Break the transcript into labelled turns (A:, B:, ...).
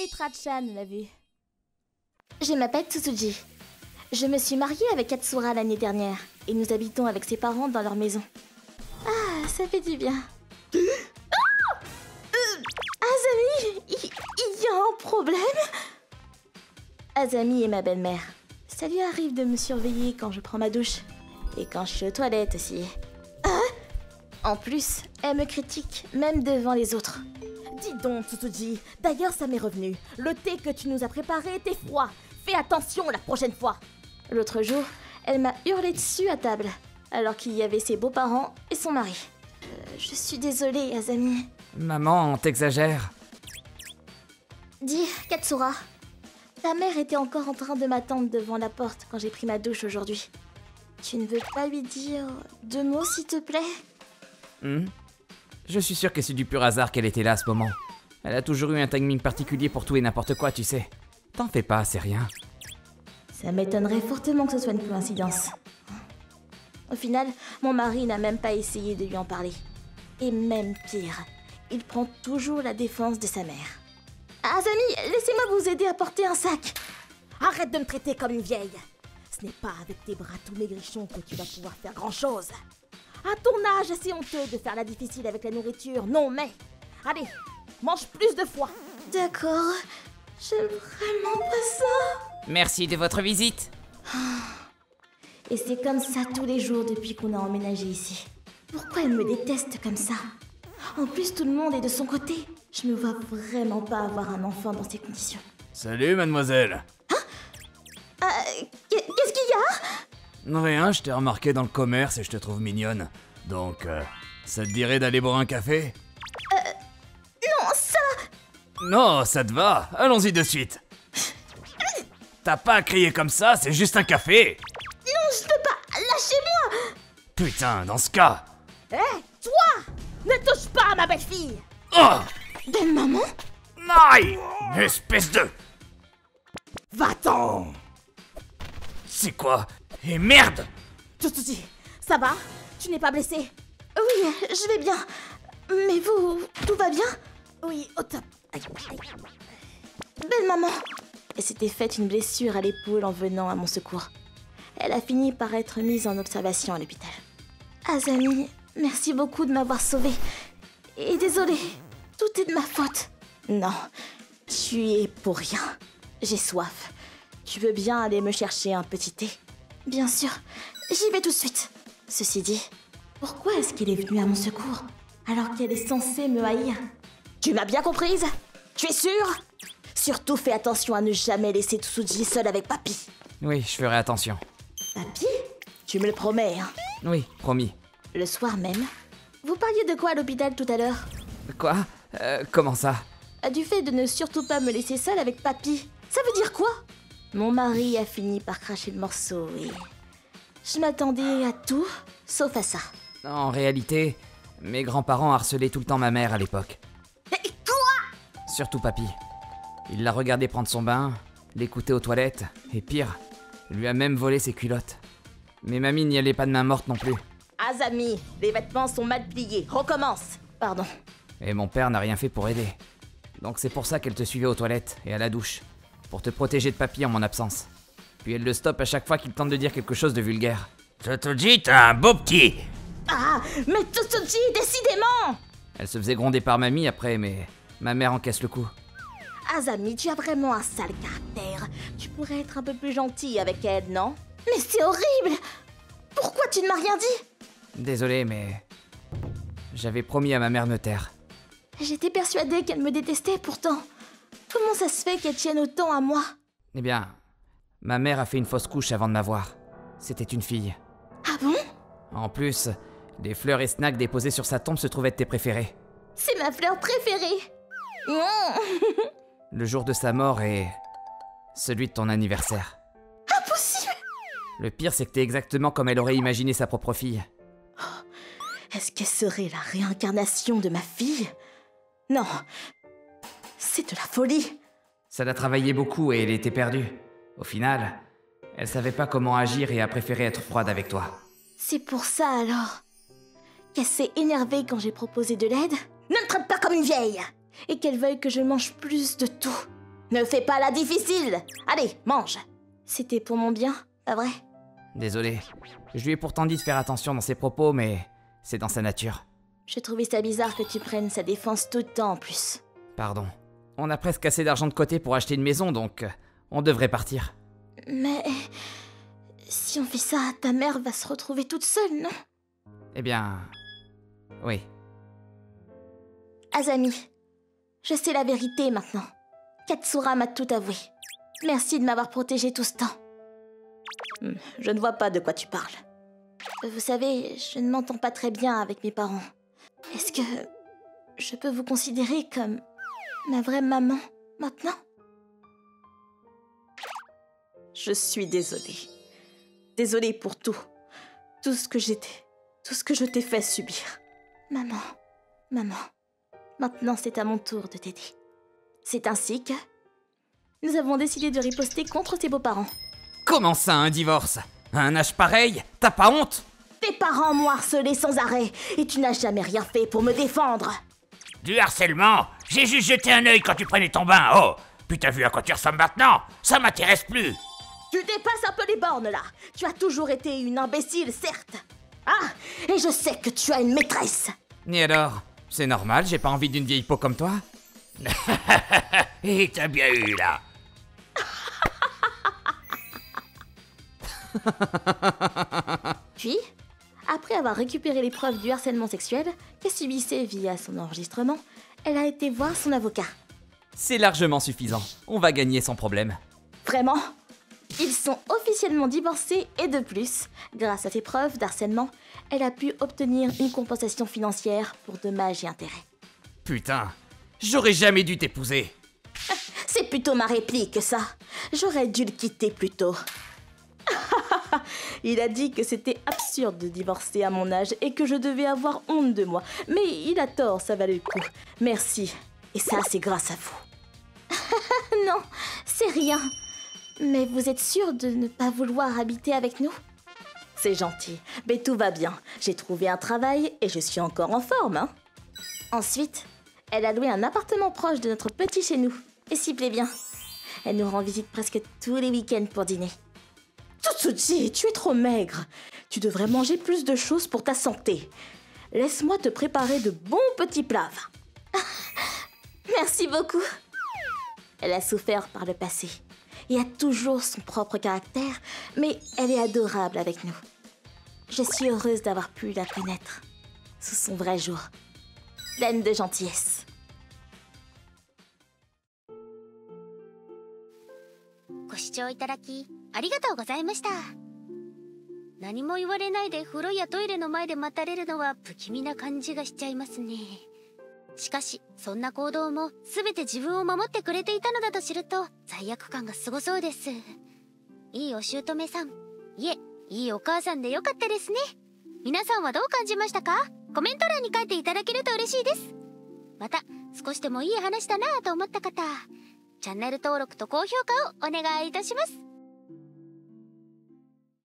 A: Et Trachan l'a vu.
B: Je m'appelle Tsutsuji. Je me suis mariée avec Katsura l'année dernière et nous habitons avec ses parents dans leur maison. Ah, ça fait du bien. Azami, il y a un problème? Azami est ma belle-mère. Ça lui arrive de me surveiller quand je prends ma douche. Et quand je suis aux toilettes aussi. En plus, elle me critique, même devant les autres.
A: Dis donc, Tsutsuji, d'ailleurs ça m'est revenu. Le thé que tu nous as préparé était froid. Fais attention la prochaine fois.
B: L'autre jour, elle m'a hurlé dessus à table, alors qu'il y avait ses beaux-parents et son mari. Je suis désolée, Azami.
C: Maman, t'exagères.
B: Dis, Katsura, ta mère était encore en train de m'attendre devant la porte quand j'ai pris ma douche aujourd'hui. Tu ne veux pas lui dire 2 mots, s'il te plaît?
C: Je suis sûr que c'est du pur hasard qu'elle était là à ce moment. Elle a toujours eu un timing particulier pour tout et n'importe quoi, tu sais. T'en fais pas, c'est rien.
B: Ça m'étonnerait fortement que ce soit une coïncidence. Au final, mon mari n'a même pas essayé de lui en parler. Et même pire, il prend toujours la défense de sa mère. Azami, laissez-moi vous aider à porter un sac.
A: Arrête de me traiter comme une vieille. Ce n'est pas avec tes bras tout maigrichons que tu vas pouvoir faire grand-chose. À ton âge, c'est honteux de faire la difficile avec la nourriture, non mais... Allez, mange plus de foie.
B: D'accord, j'aime vraiment pas ça.
C: Merci de votre visite.
B: Et c'est comme ça tous les jours depuis qu'on a emménagé ici. Pourquoi elle me déteste comme ça? En plus, tout le monde est de son côté. Je me vois vraiment pas avoir un enfant dans ces conditions.
C: Salut, mademoiselle.
B: Qu'est-ce qu'il y a?
C: Rien, je t'ai remarqué dans le commerce et je te trouve mignonne. Donc, ça te dirait d'aller boire un café?
B: Non, ça...
C: Non, ça te va. Allons-y de suite. T'as pas à crier comme ça, c'est juste un café.
B: Non, je peux pas. Lâchez-moi.
C: Putain, dans ce cas...
A: Hé, toi! Ne touche pas à ma belle-fille!
C: Oh!
B: Belle maman?
C: Aïe! Espèce de...
A: Va-t'en!
C: C'est quoi? Et merde!
A: Tsutsuji, ça va? Tu n'es pas blessé?
B: Oui, je vais bien. Mais vous, tout va bien?
A: Oui, au top. Aïe, aïe.
B: Belle maman. Elle s'était faite une blessure à l'épaule en venant à mon secours. Elle a fini par être mise en observation à l'hôpital. Azami, merci beaucoup de m'avoir sauvée. Et désolée, tout est de ma faute. Non, tu y es pour rien. J'ai soif. Tu veux bien aller me chercher un petit thé? Bien sûr, j'y vais tout de suite. Ceci dit, pourquoi est-ce qu'elle est venue à mon secours alors qu'elle est censée me haïr?
A: Tu m'as bien comprise? Tu es sûre? Surtout fais attention à ne jamais laisser Tsutsuji seule avec Papy.
C: Oui, je ferai attention.
B: Papy?
A: Tu me le promets, hein?
C: Oui, promis.
B: Le soir même? Vous parliez de quoi à l'hôpital tout à l'heure?
C: Quoi? Comment ça?
B: Du fait de ne surtout pas me laisser seule avec Papy. Ça veut dire quoi? Mon mari a fini par cracher le morceau et... Je m'attendais à tout, sauf à ça.
C: En réalité, mes grands-parents harcelaient tout le temps ma mère à l'époque.
A: Et quoi?
C: Surtout papy. Il l'a regardé prendre son bain, l'écouter aux toilettes, et pire, lui a même volé ses culottes. Mais mamie n'y allait pas de main morte non plus.
A: Azami, les vêtements sont mal pliés. Recommence.
B: Pardon.
C: Et mon père n'a rien fait pour aider. Donc c'est pour ça qu'elle te suivait aux toilettes et à la douche. Pour te protéger de papy en mon absence. Puis elle le stoppe à chaque fois qu'il tente de dire quelque chose de vulgaire.
D: Tsutsuji, t'as un beau petit.
A: Ah, mais Tsutsuji, décidément!
C: Elle se faisait gronder par mamie après, mais ma mère encaisse le coup.
A: Azami, tu as vraiment un sale caractère. Tu pourrais être un peu plus gentil avec elle, non?
B: Mais c'est horrible! Pourquoi tu ne m'as rien dit?
C: Désolé, mais... J'avais promis à ma mère de me taire.
B: J'étais persuadée qu'elle me détestait pourtant. Comment ça se fait qu'elle tienne autant à moi?
C: Eh bien, ma mère a fait une fausse couche avant de m'avoir. C'était une fille.
B: Ah bon?
C: En plus, des fleurs et snacks déposés sur sa tombe se trouvaient de tes préférés.
B: C'est ma fleur préférée! Non!
C: Le jour de sa mort et... celui de ton anniversaire.
B: Impossible!
C: Le pire, c'est que t'es exactement comme elle aurait imaginé sa propre fille.
A: Est-ce qu'elle serait la réincarnation de ma fille? Non. C'est de la folie.
C: Ça l'a travaillé beaucoup et elle était perdue. Au final, elle savait pas comment agir et a préféré être froide avec toi.
B: C'est pour ça alors qu'elle s'est énervée quand j'ai proposé de l'aide
A: Ne me traite pas comme une vieille!
B: et qu'elle veuille que je mange plus de tout.
A: Ne fais pas la difficile. Allez, mange.
B: C'était pour mon bien, pas vrai?
C: Désolé. Je lui ai pourtant dit de faire attention dans ses propos, mais c'est dans sa nature.
B: Je trouvais ça bizarre que tu prennes sa défense tout le temps en plus.
C: Pardon. On a presque assez d'argent de côté pour acheter une maison, donc on devrait partir.
B: Mais... si on fait ça, ta mère va se retrouver toute seule, non?
C: Eh bien... oui.
B: Azami, je sais la vérité maintenant. Katsura m'a tout avoué. Merci de m'avoir protégée tout ce temps.
A: Je ne vois pas de quoi tu parles.
B: Vous savez, je ne m'entends pas très bien avec mes parents. Est-ce que je peux vous considérer comme ma vraie maman maintenant?
A: Je suis désolée. Désolée pour tout. Tout ce que je t'ai fait subir.
B: Maman, maintenant c'est à mon tour de t'aider. C'est ainsi que nous avons décidé de riposter contre tes beaux-parents.
C: Comment ça, un divorce? À un âge pareil? T'as pas honte?
A: Tes parents m'ont harcelé sans arrêt et tu n'as jamais rien fait pour me défendre.
D: Du harcèlement? J'ai juste jeté un œil quand tu prenais ton bain, oh! Puis t'as vu à quoi tu ressembles maintenant? Ça m'intéresse plus!
A: Tu dépasses un peu les bornes là. Tu as toujours été une imbécile, certes. Ah, et je sais que tu as une maîtresse.
C: Et alors? C'est normal, j'ai pas envie d'une vieille peau comme toi?
D: Et t'as bien eu là!
B: Puis, après avoir récupéré les preuves du harcèlement sexuel qu'elle subissait via son enregistrement, elle a été voir son avocat.
C: C'est largement suffisant. On va gagner sans problème.
A: Vraiment?
B: Ils sont officiellement divorcés et de plus, grâce à ces preuves d'harcèlement, elle a pu obtenir une compensation financière pour dommages et intérêts.
C: Putain, j'aurais jamais dû t'épouser.
A: C'est plutôt ma réplique, ça. J'aurais dû le quitter plus tôt. Il a dit que c'était absurde de divorcer à mon âge et que je devais avoir honte de moi. Mais il a tort, ça valait le coup. Merci. Et ça, c'est grâce à vous.
B: Non, c'est rien. Mais vous êtes sûr de ne pas vouloir habiter avec nous?
A: C'est gentil, mais tout va bien. J'ai trouvé un travail et je suis encore en forme, hein.
B: Ensuite, elle a loué un appartement proche de notre petit chez nous. Et s'y plaît bien. Elle nous rend visite presque tous les week-ends pour dîner.
A: Tsutsuji, tu es trop maigre. Tu devrais manger plus de choses pour ta santé. Laisse-moi te préparer de bons petits plats.
B: Merci beaucoup. Elle a souffert par le passé et a toujours son propre caractère, mais elle est adorable avec nous. Je suis heureuse d'avoir pu la connaître sous son vrai jour, pleine de gentillesse.
E: ご視聴いただきありがとうございました。何も言われないで風呂やトイレの前で待たれるのは不気味な感じがしちゃいますね。しかしそんな行動も全て自分を守ってくれていたのだと知ると罪悪感がすごそうです。いいお姑さん、いえ、いいお母さんでよかったですね。皆さんはどう感じましたか？コメント欄に書いていただけると嬉しいです。また少しでもいい話だなぁと思った方、チャンネル登録と高評価をお願いいたします。